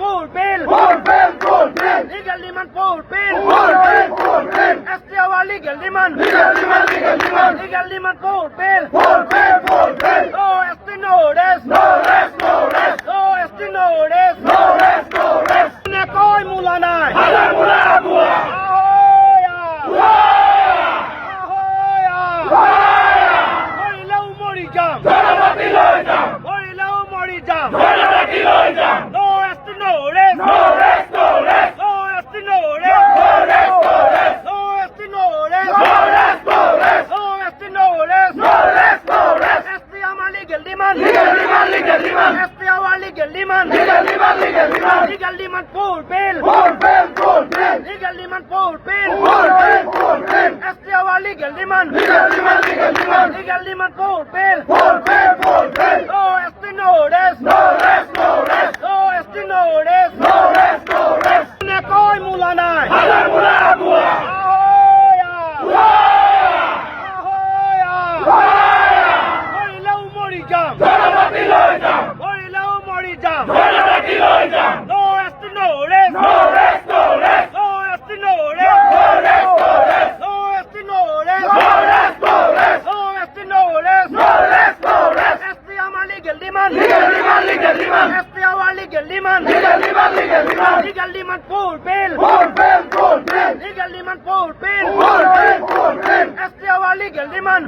Poolbill! Legal demand Poolbill! STR legal demand! Legal demand Poolbill! No ST notice! No ST notice! ने कोई मूला नहीं! No ST notice! No ST notice! No ST notice! No ST notice! STR legal demand! STR legal demand! Legal demand Poolbill! Legal demand Poolbill! STR legal demand! Legal demand Poolbill! No ST notice! No ST notice! ने कोई मूला नहीं! No ST notice! No ST notice! No ST notice! No ST notice! STR legal demand! STR legal demand! Legal demand Poolbill! Legal demand Poolbill! STR legal demand!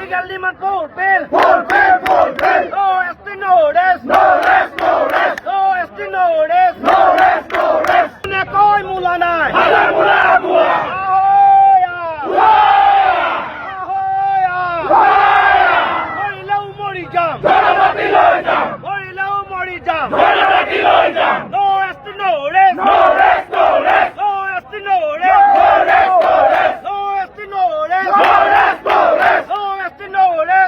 Legal demand Poolbill! No ST notice! No ST notice! ने कोई मूला नहीं! No ST notice! No ST notice! No ST notice! No ST notice!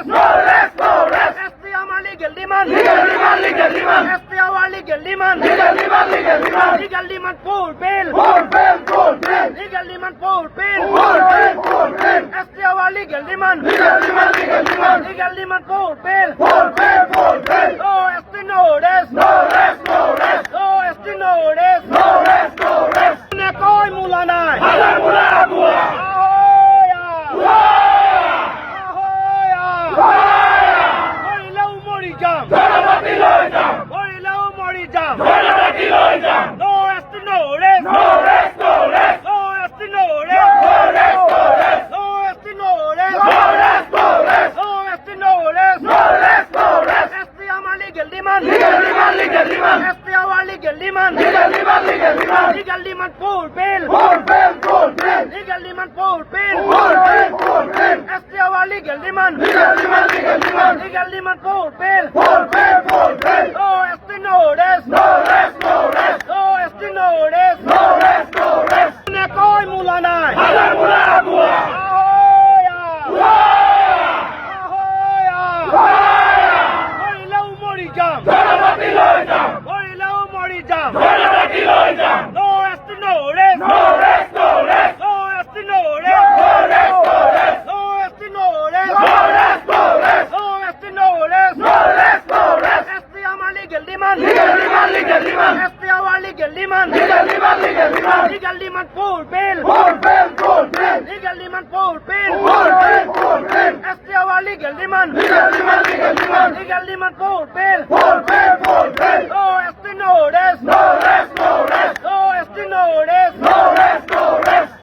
STR legal demand! STR legal demand! Legal demand Poolbill! Legal demand Poolbill! STR legal demand! Legal demand Poolbill! No ST notice! No ST notice! ने कोई मूला नहीं! No ST notice! No ST notice! No ST notice! No ST notice! STR legal demand! STR legal demand! Legal demand Poolbill! Legal demand Poolbill! STR legal demand! Legal demand Poolbill! No ST notice! No ST notice! ने कोई मूला नहीं! No ST notice! No ST notice! No ST notice! No ST notice! STR legal demand! STR legal demand! Legal demand Poolbill! Legal demand Poolbill! STR legal demand! Legal demand Poolbill!